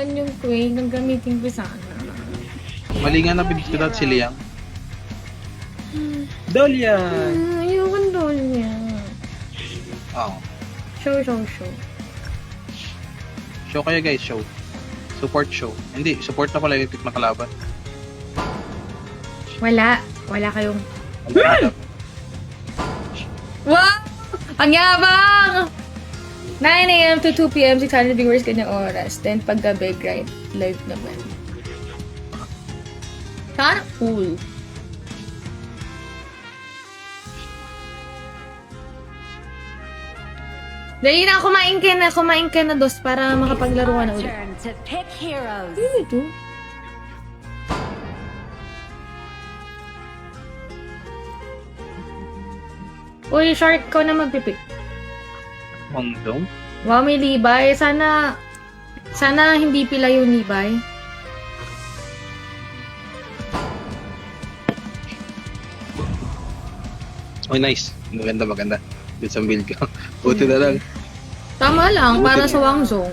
naman yung Quake. Ang gamitin ko sana. Mali nga na bibig ko dapat si Liam. Dolian! Ayokong doon niya. Oo. Show. Show kayo guys, show. Support show. Hindi, support na pala yung pick na kalaban. Wala kayong... Ano? Wow! Ang yabang! 9 a.m. to 2 p.m. 600 viewers kanyang oras. Then paggabi, grind. Live naman. Sana cool. Dali na, kumain ka na dos para makapaglaro ka na ulit. Turn to pick heroes. Ano ito? Uy, shark ko na magpipick. Hongdong? Wow, may Levi. Sana hindi pila yung Levi. Oh, nice. Maganda. Good sa build ko. Buti na lang. Tama lang, para sa Wangzong.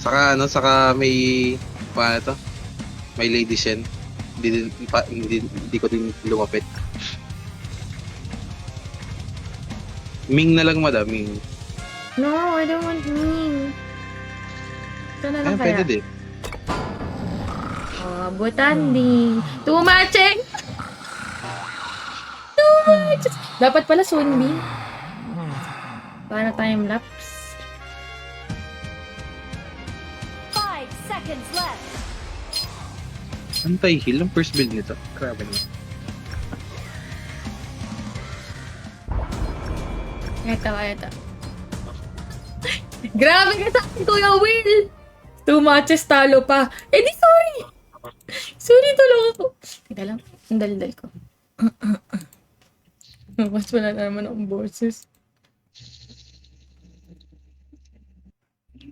Saka may paano to? May lady Shen. Hindi ko din lumapit. Ming na lang, madam. Ming. No, I don't want Ming. Ito na lang Ay, kaya. pwede din. Oh, Botandi. Tumacheng! Dapat pala Sunbi. Para time-lapse. 5 seconds left. Anti-heal ang first build nito. Grabe na. Ito. Grabe ka sa akin, Kuya Will! 2 matches, talo pa. Eh di, sorry! Sorry, tulong ako. Teka lang, ang daldal ko. Mas wala na naman akong boses.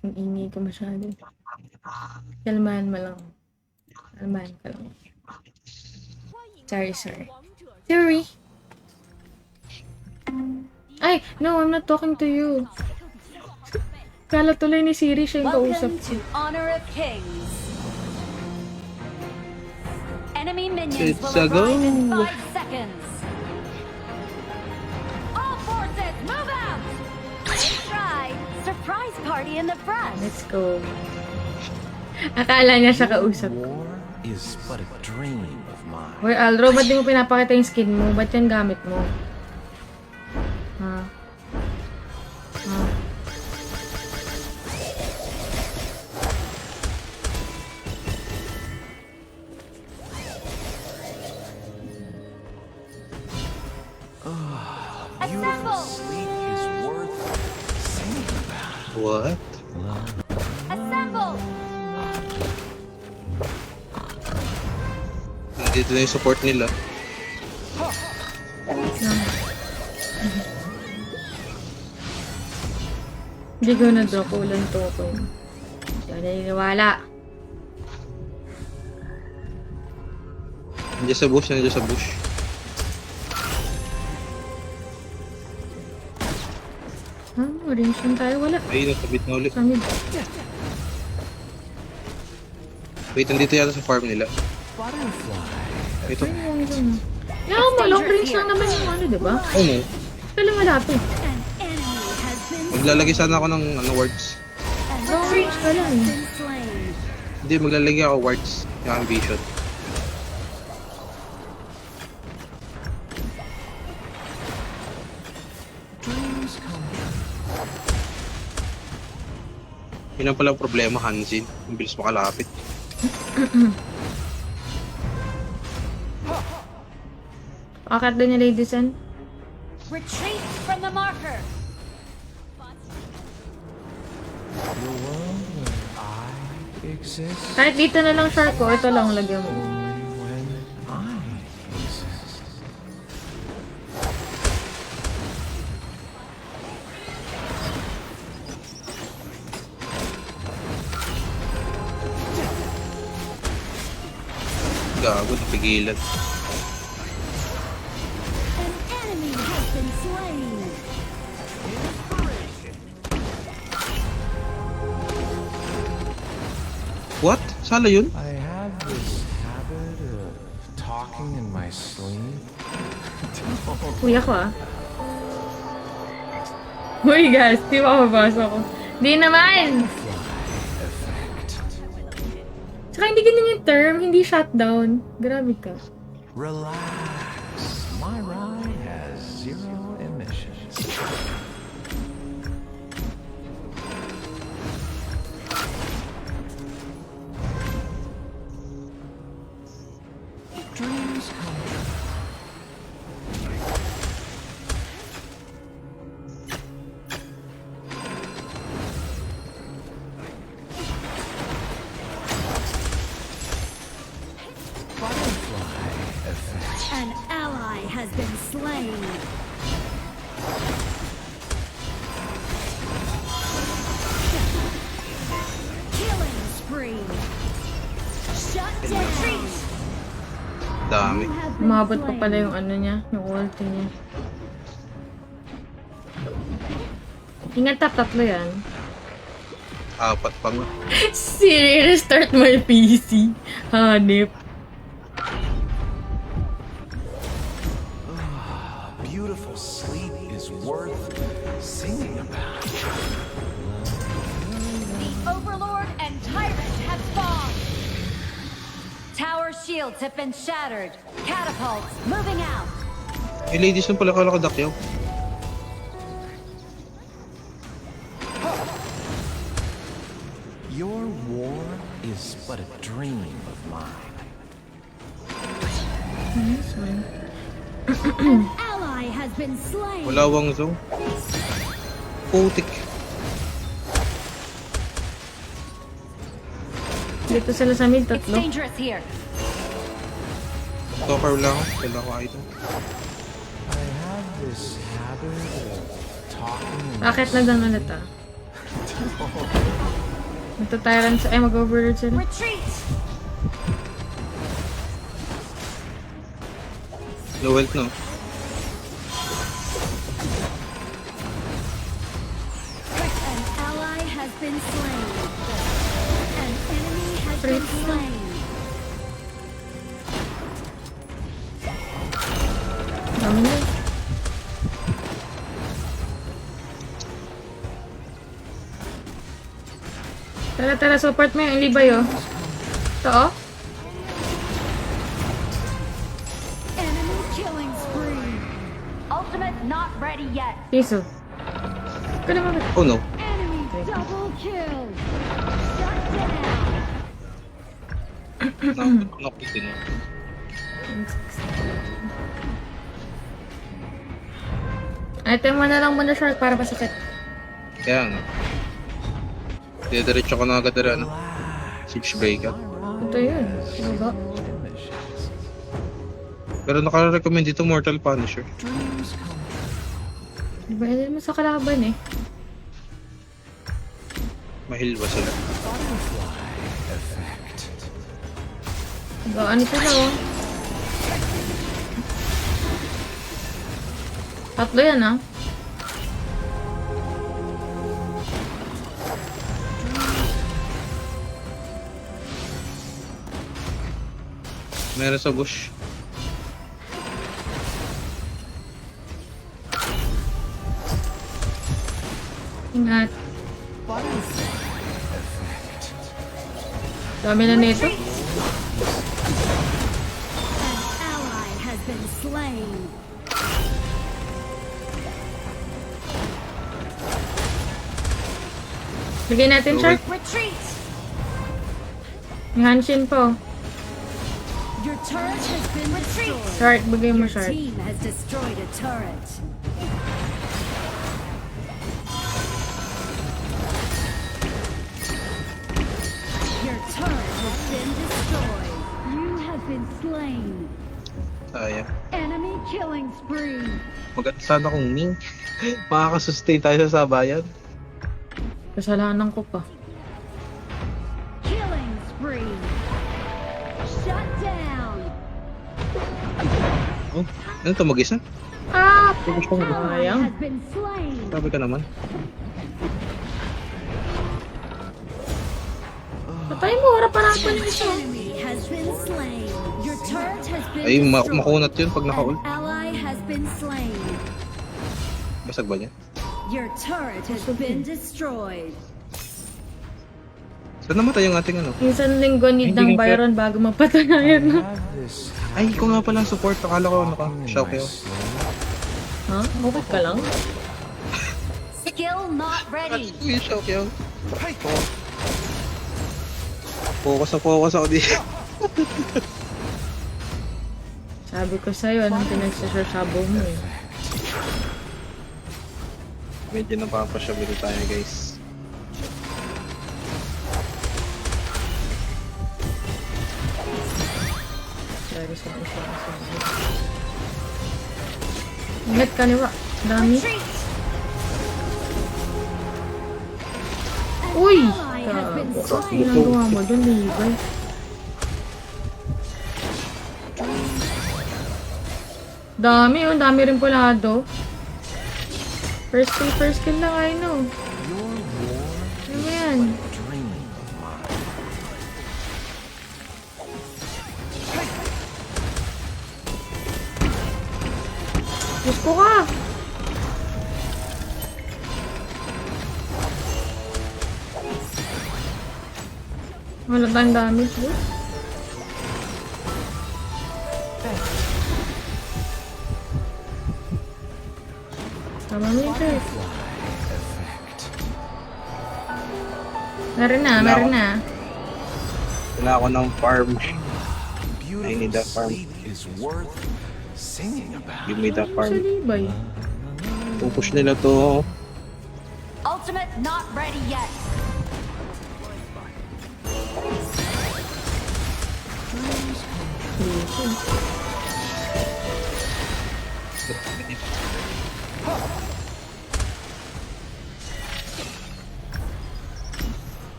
Ang ingay ko masyado. Kalmahan mo lang. Kalmahan ka lang. Sorry. Sorry. Ay, no, I'm not talking to you. Kala tuloy ni Siri siya yung kausap. Welcome to Honor of Kings. Enemy minions It's will a go. arrive in 5 seconds. All forces, move out! Try surprise party in the front. Let's go. Akala niya siya kausap. War is but a dream of mine. Hoy, Alro, ba't di mo pinapakita yung skin mo? Ba't yan gamit mo? Ha? Assemble! Sleep is worth singing about. What? Assemble! Nandito na yung support nila. Hindi ko na-draw ko ulan to ko. Hindi ako naniniwala. Nandiyan sa bush. Ha? Orange lang tayo. Wala. Ay, natabit na ulit. Sa mid. Wait, nandito yata sa farm nila. Ito. Ay, yung dun. Yaw mo, long range lang naman yung ano, diba? Ano? Kaya lang malapit. An enemy has been Maglalagay sana ako ng wards. Long range ka lang eh. slain. Hindi, maglalagay ako wards. Yung ambition. Yun ang palang problema, Hanzin. Ang bilis makalapit. Akat din yung Lady Sen. Retreat from the marker. The world where I exist Kahit dito na lang shark ko, ito lang lagyan mo. only when I exist. Gago, napigilan. An enemy has been slain. What? Sala yun? I have this habit of talking in my sleep. Kuya ko ah. Uy guys, di ba mabasa ko? Di naman! Effect. Tsaka hindi ganyan yung term, hindi shutdown. Grabe ka. Relax. My ride has 0 emissions. Dreams come true. Butterfly effect. An ally has been slain. Killing spree. Shut down. Dami. You have been Umabot pa slain. pala yung ano niya, yung ulti niya. Ingat tatlo yan. Apat pa nga. Siri, restart my PC. Hanip. Beautiful sleep is worth singing about. The Overlord and Tyrant have spawned. Tower shields have been shattered. Catapults moving out. Eh, ladies nung pala kala ko Dakyaw. Your war is but a dream of mine. An ally has been slain. Wala Wang Zong. Putik. Dito sila sa mid, It's tatlo. dangerous here. Topper lang ako. Wala ko item. I have this habit of talking in Bakit na doon ulit ah? Magta-tyrant sa... Eh, mag-overlord sila. Retreat. Low health no. An ally has been slain. An enemy has been slain. Dami na. Tara, support mo yung ilibay oh. Ito oh. Enemy killing spree. Ultimate not ready yet. Piso. Ikaw naman. Oh no. Enemy double kill. Shut down. Knock din. Item mo na lang muna short para masakit. Kaya nga. Diretso ko na agad na ano. Siege breakout. Ito yun. Ano ba? emissions. Pero naka-recommend dito Mortal Punisher. Dreams come true. Diba, mo sa kalaban eh. Mahil ba sila? Butterfly effect. Gaan ito na oh. Tatlo yan ah. Meron sa bush. Ingat. Butterfly effect. Dami na nito. An ally has been slain. Bigay natin siya. Retreat. Yung Hanshin po. Your turret has been destroyed. Short, bigay mo Your short. team has destroyed a turret. Your turret has been destroyed. You have been slain. Sayang. Enemy killing spree. Maganda sana kung Ming. Makakasustain tayo sa sabayan. Kasalanan ko pa. Killing spree. Shut down. Oh, ano to mag-isa? Ah! An ally Sayang. has been slain. Sabi ka naman. Patay mo, harap-harapan yung isa. Enemy has been slain. Your turret has been Ay, destroyed. makunat yun pag naka-ult. An ally has been slain. Basag ba niya? Your turret has been destroyed. Saan namatay yung ating ano? Minsan linggo need Hindi ng nga Byron bago mapatanayan I na. have this Ay, ikaw nga palang support. Akala ko in naka-shock my yun. sleeve. Ha? Okay ka lang? Skill not ready. Uy, shock yun. Focus na focus ako dito. Sabi ko sa'yo, anong pinagsasasabo mo eh. Medyo napapasyabil tayo, guys. Sorry, sorry. Ingat kaliwa. Dami. Retreat. Uy! Ally has been Ano slain. ginagawa mo dun, Levi? Dami, oh. Dami rin pulado. First kill lang, I know. Your war Ano ba yan? dream of mine. Diyos ko ka! Wala tayong damage, boss. Tama mo yun, Chris. Effect. Meron na. Wala ako ng farm. I need Beautiful that farm. sleep is worth singing about. Give me the Sa farm. Levi. Pupush nila to. Ultimate not ready yet.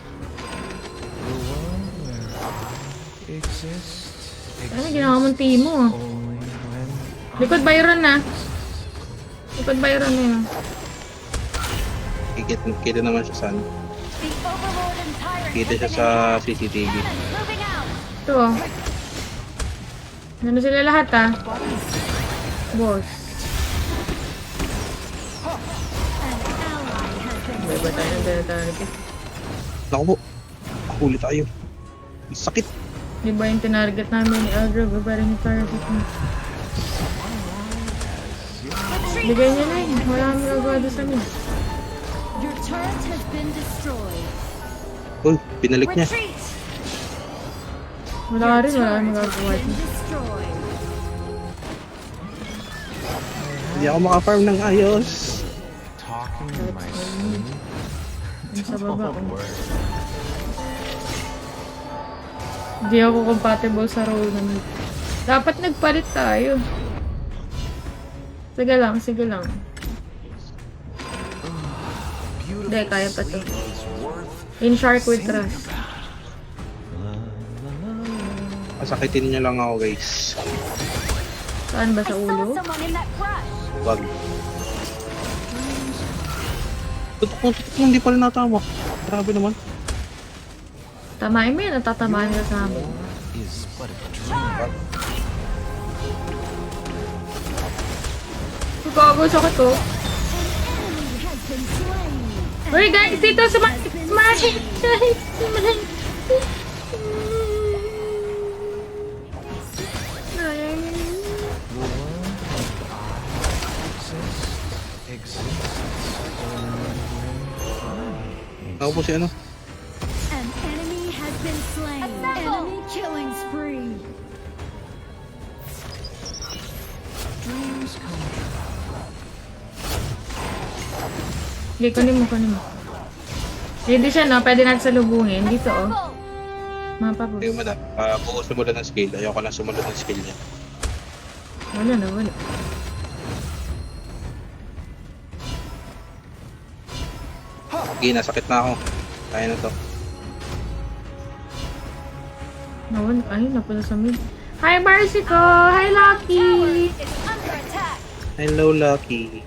The world where I exist Ano ginawa mong timo? only when Likod Byron na. Likod Byron na yun. Kita naman siya sa ano. The Overlord and Tyrant Kita has siya been sa enhanced. CCTV. Cannons moving out. Ito oh. Ano sila lahat ah? Boss. An ally has been Iba tayo ng target. Naku po. Huli tayo. Ang sakit. Di ba yung tinarget namin ni Aldro? Ba parang yung target mo? Bigay niya na yun. Wala kami nagawa doon sa amin. Your turret has been destroyed. Uy, pinalik niya. Retreat. Wala rin. Wala kami Turret has magagawa been doon. destroyed. Hindi ako maka-farm ng ayos. talking in my sleep. Sa baba ko. Don't worry. Hindi ako compatible sa role namin. Dapat nagpalit tayo. Sige lang, sige lang. Beautiful Hindi, kaya pa to. sleep is worth In shark with trust. Masakitin niyo lang ako, guys. Saan ba I sa saw ulo? someone in that crush. Wag. Tutok mo, hindi pala natama. Grabe naman. Tamain mo yan, natatamaan ka sa amin. is but a dream. Gago, sakit to. Enemy has been slain. Uy guys, dito smash! Exists only when Ako po si ano. An enemy has been slain. Enemy killing spree. dreams come true. Hindi, kunin mo. Hindi siya, no? Pwede natin salubungin. Dito, oh. Mapa po. Kayo madam. Bukas sumunod ng skill. Ayoko lang sumunod ng skill niya. Wala na, wala. Okay, nasakit na ako. Kaya na to. Nawala. Ay, napala sa mid. Hi, Marsico! Hi, Lucky! Is under attack. Hello, Lucky.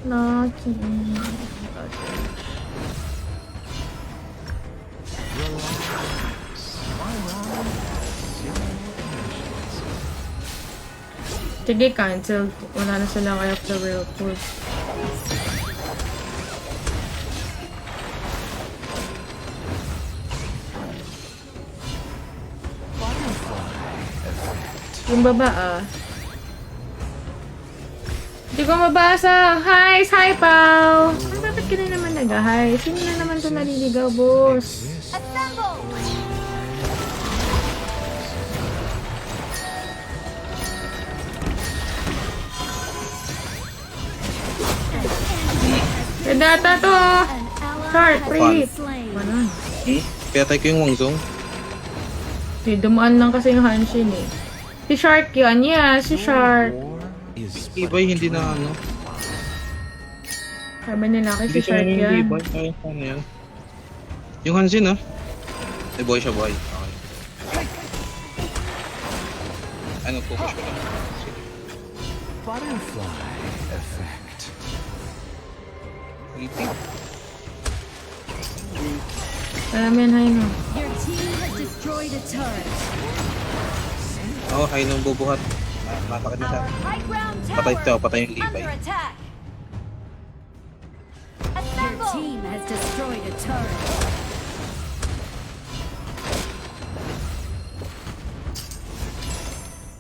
Lucky. Sige, cancel. Wala na sila kaya of the real food. Yung baba Hindi ko mabasa. Hi, hi, Pao. Bakit ka na naman nag-hi? Sino na naman ito naliligaw, boss? Assemble! Ganda ata to. An ally Shark, has wait. been slain. Wala. Kaya tayo ko yung Wangzong. Hindi, dumaan lang kasi yung Hanshin eh. Si Shark yun. Yeah, si Shark. War is Ibay, hindi na ano. Sabi nila kasi Hindi si Shark siya yung yan. Ibay. Ay, ano yan? Yung Hansin ah. Ay, boy siya, boy. Okay. Ano, focus ko lang. Sige. butterfly effect. Eating. Alam yan, hay no. Your team has destroyed a turret. Oo, kayo nung bubuhat. Napakit na siya. Our high ground Patay tower ito, patay yung is Libay. under attack. Your team has destroyed a turret.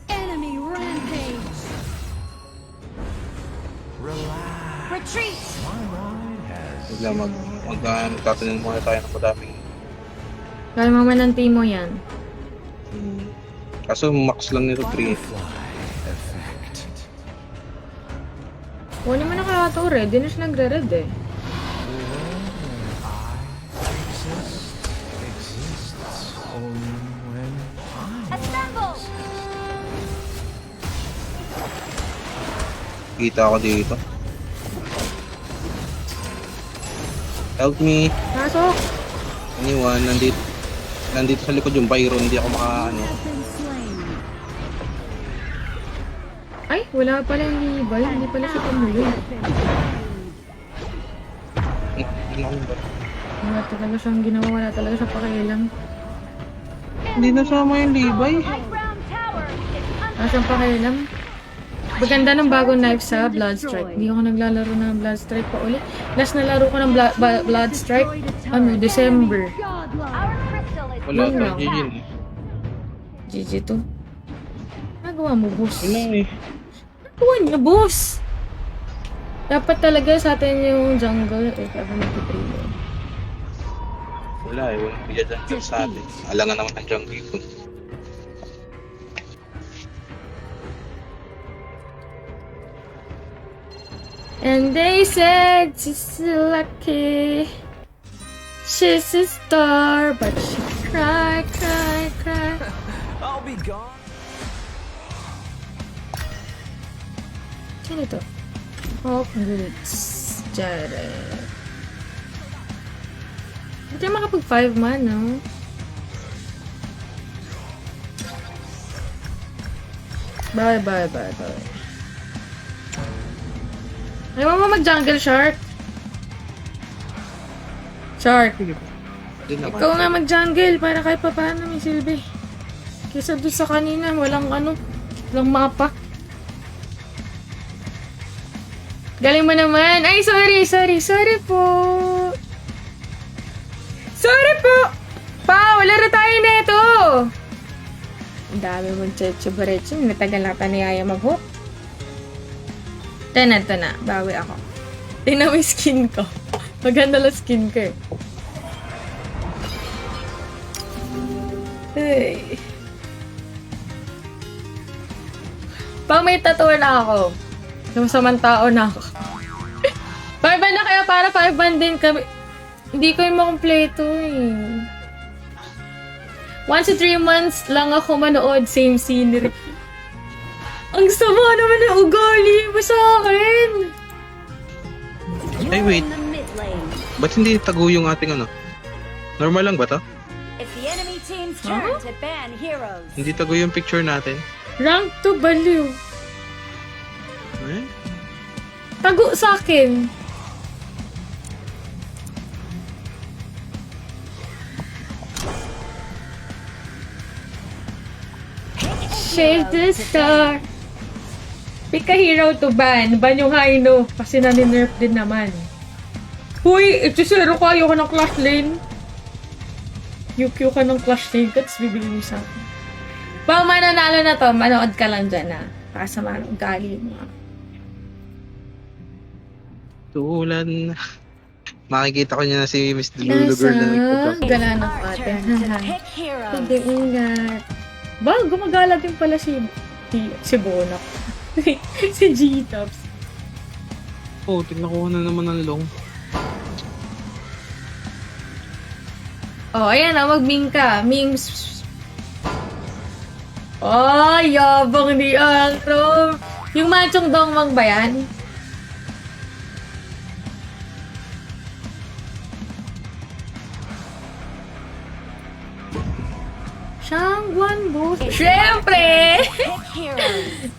Enemy rampage. Relax. Retreat. My ride has Bigla magtatanin muna tayo ng madaming. Kaya maman ng timo yan. Kaso max lang nito 3. butterfly effect. Wala naman na ito, red. Di na siya nagre-red eh. Exists only when Assemble. Kita ako dito. Help me. Pasok! Anyone, nandito sa likod yung Byron, hindi ako maka ano. Have been slain. Ay, wala pala yung Levi. Hindi pala siya tumuloy. Wala talaga siyang ginawa. Wala talaga siya pakialam. Hindi nasama yung Levi. High ground tower is under Wala siyang pakialam. Maganda ng bagong knife sa Bloodstrike. Hindi ako naglalaro ng Bloodstrike pa ulit. Last na laro ko ng Bloodstrike, December. godlike. Our crystal is Wala Yun ka, lang. GG na. GG to. Nagawa mo, boss. Yun lang eh. Nagawa niya, boss! Dapat talaga sa atin yung jungle. Eh, kaya nag-3 eh. Wala eh, walang bigyan dyan sa atin. Alangan naman ang jungle ko. And they said she's lucky. She's a star, but she cry, cry, cry. I'll be gone. Sino to? Hawkwoods. Jared. Hindi tayo makapag 5 man, no? Bye. Ayaw mo mag-jungle, Shark? Shark, Hindi naman. ikaw nga mag-jungle para kahit pa paano may silbi. Kesa doon sa kanina, walang walang mapa. Galing mo naman. Ay, sorry po. Sorry po! Pa, wala na tayo neto! Ang dami mong cheche-bareche. Natagal na tayo ni Aya mag-hook. Ito na. Bawi ako. Tingnan mo yung skin ko. Maganda lang skin ko eh. Hey. Pag may tattoo na ako, masamang tao na ako. 5 na kaya para 5 din kami. Hindi ko yung makumpleto eh. 1 to 3 months lang ako manood, same scenery. Ang sama naman ng ugali mo sa akin. You're Ay, wait. in the mid lane. Ba't hindi tago yung ating ano? Normal lang ba to? It's the enemy team's turn to ban heroes. Hindi tago yung picture natin? Rank to baliw. Eh? Tago sa akin. chase the star. Pick a hero to ban. Ban yung Haino. Kasi nani-nerf din naman. Huy! Ito-zero ko. Ayoko ng Clash Lane. QQ ka ng Clash Lane. Tapos bibili mo sa akin. Pag mananalo na to, manood ka lang dyan na. Kasama ng ugali mo. Tulad na. Makikita ko niya na si Miss Lulu Girl na nagpapag. Gala ng Our ate. turn to pick heroes. Hindi, ingat. Ba, gumagala din pala si Bonok. Si G-Tops. Oh, tignan ko na naman ang long. Oh, ayan na, mag-ming ka. Memes. Oh, yabang ni Angro. Yung machong dongmang ba yan? Shangguan Boss. Siyempre! Pick heroes.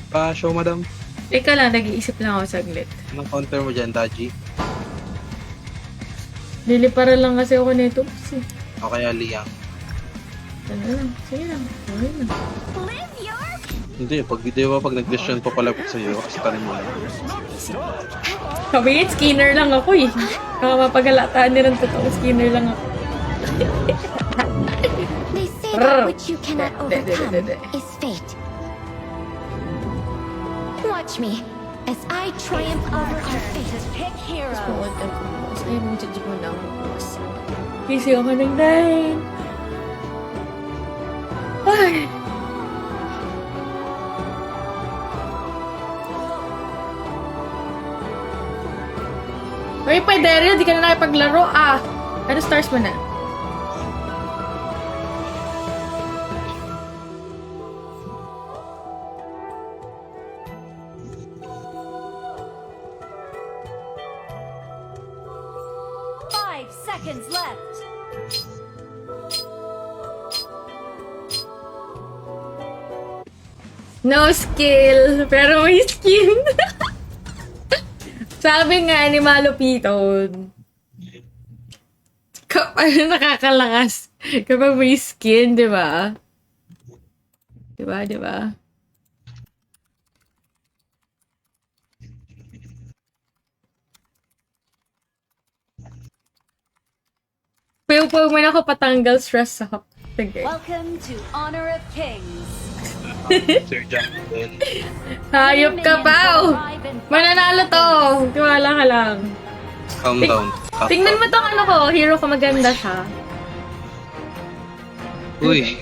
Pa-show, madam. Ika lang, nag-iisip lang ako saglit. Anong counter mo dyan, Taji? Liliparan lang kasi ako nito. Kasi, O kaya Liang? ano lang. Sige lang. Okay lang. Live your Hindi, pag nag-desisyon pa palapit sa'yo, kasi tanin mo lang. Sabi nga, skinner lang ako eh. Baka mapagalataan nila ng totoo, skinner lang ako. They say Brr. that which you cannot De- de- de- overcome de- de- is fate. Watch me as I triumph over our to fate. pick heroes. Pumunta ko. Tapos ayun, mo dyan mo na ako. Busy ako ng 9. Ay! Uy, pwede rin. Di ka na nakipaglaro. Ah! Ano stars mo na? Five seconds left. No skill, pero may skin. Sabi nga ni Malupiton, ano nakakalakas kapag may skin, di ba? Di ba, di ba? Pag mo na ako patanggal stress ako. Sige. Welcome to Honor of Kings. Sir John. Hayop ka pa! oh. Mananalo to! Tiwala ka lang. Calm down. Tingnan mo tong ano ko, hero ko maganda siya. Uy,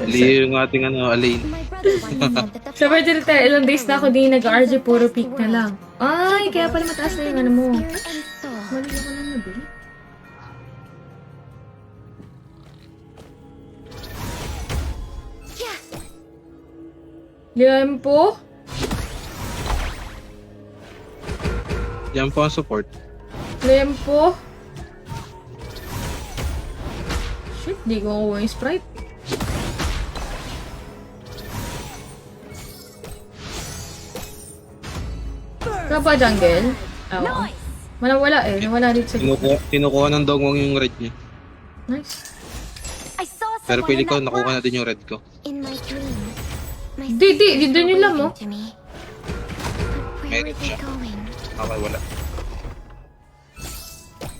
Leo yung ating Alain. My brother once said that the Sabi dito tayo, ilang days na ako di nag-RG, puro peak na lang. Ay, kaya pala mataas na yung ano mo. spirit and soul. Mali ako lang nabili. Yeah. Lempo? Yan po ang support. Lempo? Shit, di ko kuha yung Sprite. Kaya ba jungle? Oo. Nice. Wala eh. Nawala dito sa Kinukuha ng dongwang yung red niya. Nice. I saw Pero someone pili in ko, that nakuha brush. na din yung red ko. In my dreams, my Di, sisters dun were yun lang, waving oh. to me. But where Meron were they siya. going? Okay, wala.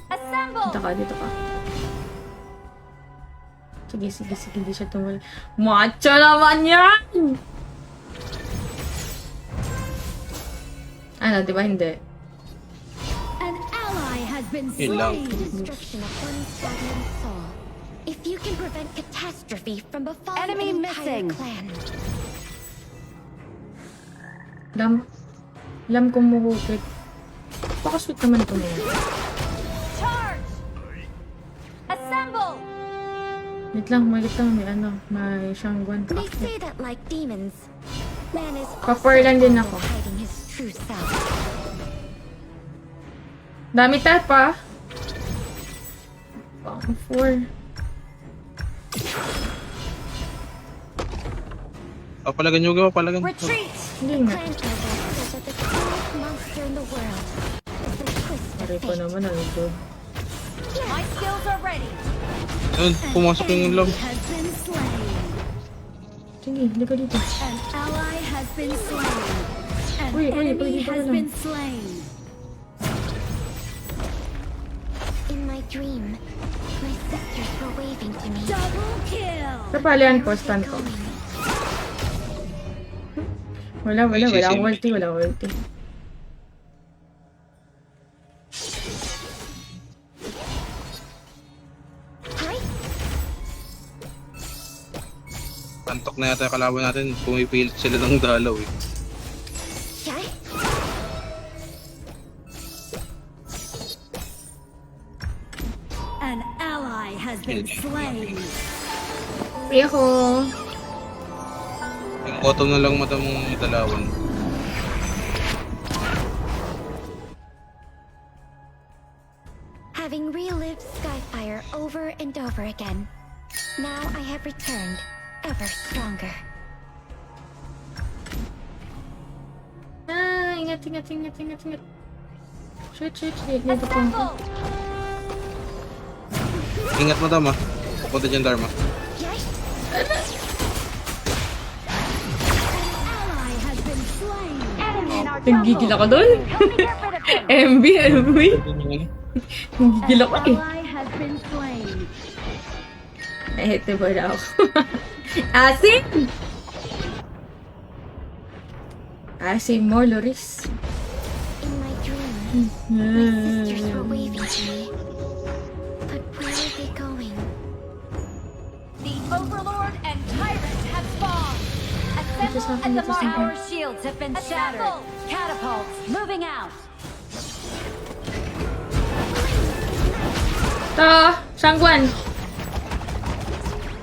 Assemble. Dito ka. Sige, hindi siya tumul. Macho naman yan! Ano, di ba hindi? An ally has been Yun lang. slain. The destruction of one stagnant soul. If you can prevent catastrophe from befalling Enemy an entire missing. clan. Lam kong muhukit. Baka sweet naman ito mo. Charge. Assemble. Wait lang, may ano, may Shangguan. They say that like demons, man is Papar lang din ako. hiding his true self. Dami pa. Pang 4. Papalagan nyo, papalagan. Retreat. Hindi nga. Clan elder said that the cruelest monster in the world is the twist of Pare pa fate. naman, ano to. My skills are ready. Ayun, pumasok yung lam. Has been slain. Sige, halika dito. An ally has been slain. An Uy, enemy dito ka has lang. been slain. In my dream, my sisters were waving to me. Double kill. Napalian ko, stun ko. Going. Wala akong ulti, wala akong ulti. Hi. Antok na yata yung kalaban natin. Pumipilit sila ng dalaw eh. Hi. An ally has been slain. Ay ako. Yung bottom na lang mata mong dalawan. Having relived Skyfire over and over again, now I have returned, ever stronger. Ah, ingat. Shit. Dito po. Assemble! Ingat mo tama. Punta dyan, Dharma. Yes. Ally has been slain. Enemy in our Nagigil ako doon. Come here for the kill. MB, Nagigil ako eh. Ally has been slain. Ito ba na ako? Asim! Asim mo, Loris. In my dream, my sisters were waving to me. But where are they going? The Overlord and Tyrant have spawned. Dito sa akin, Assemble and dito sa akin. our shields have been shattered. Catapults moving out. Sangguan!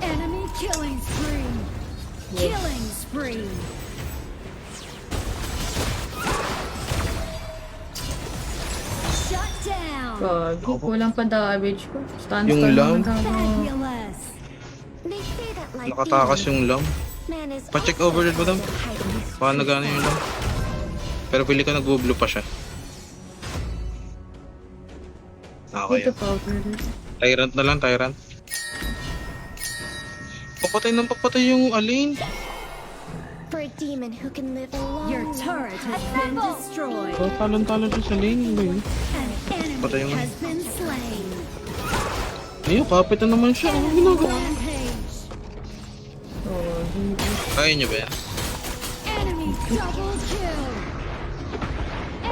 Enemy killing spree. Killing spree. Shut down. Gagi, kulang pa damage ko. Stun Yung lam? Fabulous. They say that like Nakatakas yung lam. man is Pa-check also overload mo daw. supposed to hide in his Baka nagano yung lam. Pero pili ka nag-blue pa siya. Okay. Dito pa, overload. Tyrant na lang, Tyrant. Papatay yung Aline. For a demon who can live a long Your turret has been destroyed. Oh, talon-talon siya sa lane. Ano yun? An enemy Patay yung- has been slain. Ayun, kapit na naman siya. Ano ginagawa? Rampage. Oh, hindi. Kaya niyo ba yan? Enemy double kill.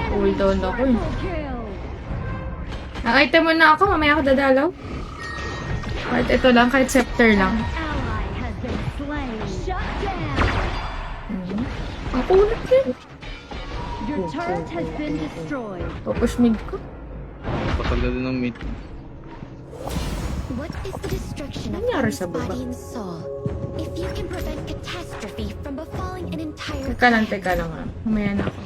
Cool down ako eh. Triple kill. Ang-item mo na ako, mamaya ako dadalaw. Kahit ito lang, kahit scepter lang. Ally has been slain. Shut down. Ang kulit yun. Your turret has been destroyed. Pupush mid ko. Patag na din ng mid. What is the destruction of Nangyari one's sa baba? body and soul? If you can prevent catastrophe from befalling an entire Teka lang ah. Mamaya na ako.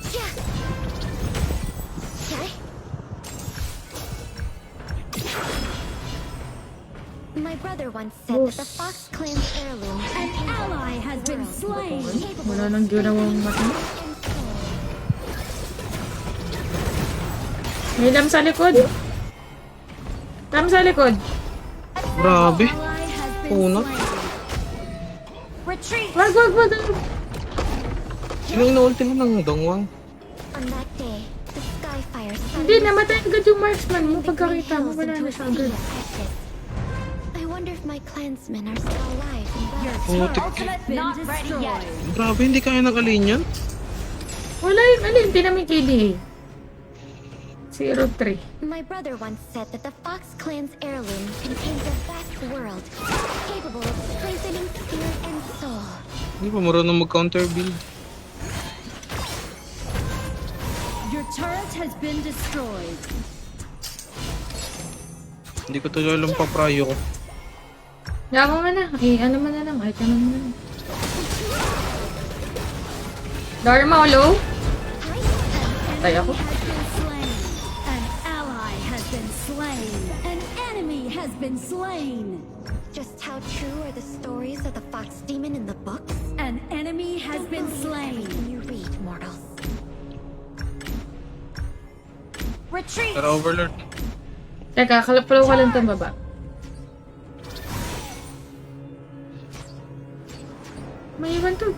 Yeah. Okay. My brother once said that the Fox clan's heirloom An ally has been slain. Wala nang ginawang mata. May lam sa likod. Lam sa likod. Grabe. Ally has been Una. slain. Retreat. Wag. Sino ina-ulti mo ng Dongwang? On that day, the Skyfire Hindi, namatay agad yung marksman mo. Pagkakita mo, wala na siya agad. I wonder if my clansmen are still alive and well. Putik. Ultimate not ready yet. Grabe, hindi kaya ng Aline yan? Wala yung alin, hindi namin KD eh. 03. My brother once said that the Fox clan's heirloom contains a vast world, capable of strengthening spirit and soul. Hindi pa marunong mag-counter build. Your turret has been destroyed. Hindi ko talaga alam pa prayo ko. Yaman mo na. Ano mo na lang. Ay, tanong mo na lang. Dharma, low? Patay ako. Has been slain. An ally has been slain. An enemy has been slain. Just how true are the stories of the Fox demon in the books? An enemy has been slain. Everything you read, mortals. Retreat! Tara, Overlord. Teka, kalapalaw ka lang itong baba. May iwan to.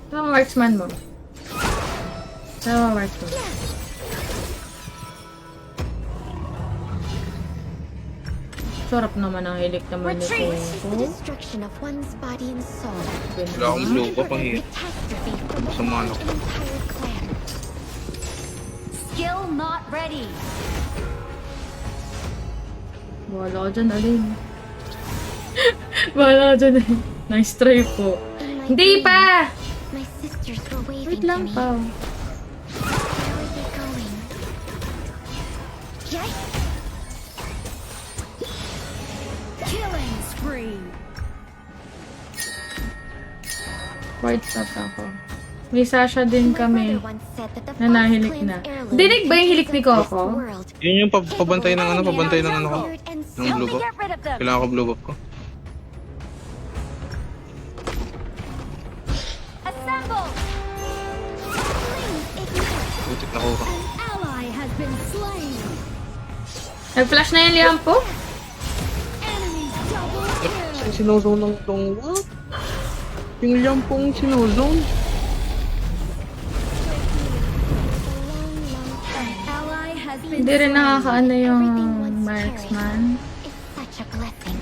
Tama, marksman mo. Tama, marksman. Sarap naman ang hilik naman nito. The destruction of one's body and soul. Wala akong blue pa pang hit. Catastrophe for the Sa mga whole entire clan. Skill not ready. Wala ka dyan, Alin. Wala ka dyan, Alin. Nice try po. In my Hindi dreams, pa! My sisters were waving Wait to lang me. pa. Where are they going? Yikes! Killing spree. White stop ako. May Sasha din My kami. brother once said that the Na nahilik Fox na. Clan's heirloom Dinig ba yung hilik ni is the best Coco? world, Yun yung pabantay ng ano, pabantay ng ano ko. weird and Ng Help blue me buff. get rid of them. Kailangan ko blue buff ko. Assemble! Putik na ko. An ally has been slain. Nag-flash na yung Liampo? Enemy double kill. Sinuzong ng tong what? Yung lampong sinuzong. An ally has been Hindi rin nakakaano yung Everything once marksman. is such a blessing.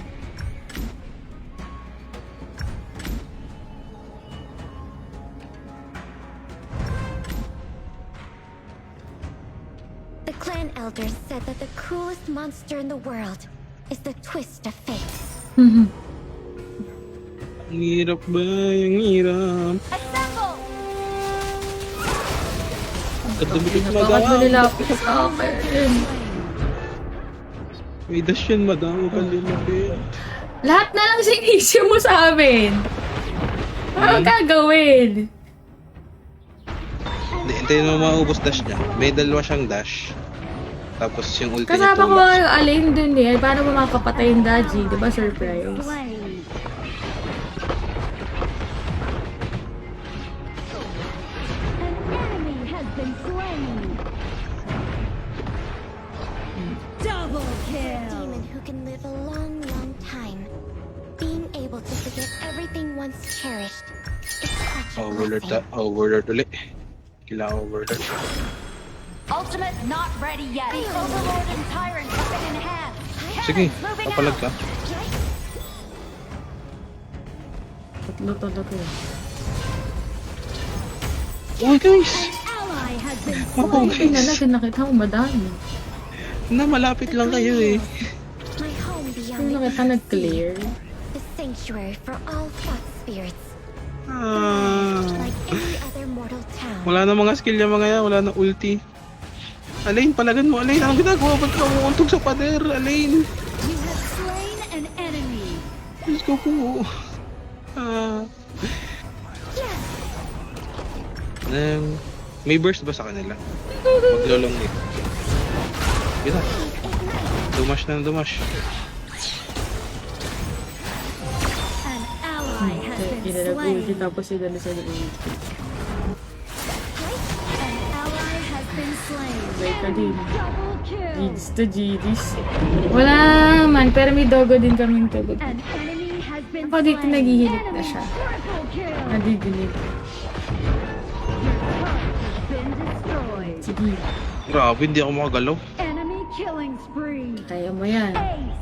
The clan elders said that the cruelest monster in the world is the twist of fate. Ang hirap ba? Ang hirap. Assemble! Katubit Bakit mo madam. nilapit sa akin? May dash yan madam. Huwag kang lumapit. Lahat na lang sinisyo mo sa amin. Ano gagawin? Hindi, hintayin mo maubos dash niya. May dalawa siyang dash. Tapos yung ulti niya Kasama ko tulak. yung Alin dun eh. Paano mo makapatay yung Daji? Diba surprise? Slain. An enemy has been slain. Double kill. Demon who can live a long, long time. Being able to forget everything once cherished is such a Overlord blessing. overlord ulit. Kailangan overlord. Ultimate not ready yet. The Overlord and Tyrant have been enhanced. Sige, Moving papalag ka. Tatlo. Uy guys! Ally has been Ako Ay, na guys! nakita ko madami. Na malapit lang kayo eh. My home beyond Ano the nakita nag-clear? the sanctuary for all fox spirits. Ah, Like any other mortal town. wala na mga skill yung mga yan. Wala na ulti. Alain, palagan mo. Alain, anong ginagawa? Ba't ka umuuntog sa pader? Alain! You have slain an enemy. Diyos ko po. Ah. May burst ba sa kanila? Maglolong nito. Gina. Dumash na dumash. An ally has been Hindi na nag-ulti slain. tapos sila na sa ulti. An ally has been slain. Sabay ka din. Double kill. Gids to GDs. Wala naman, pero may dogo din kaming tugod. An enemy has been Ako dito slain. naghihilik na Enemy siya. triple kill. Nadidinig. Been destroyed. Sige, Grabe, hindi ako makagalaw. Enemy killing spree. kaya mo yan. Ace.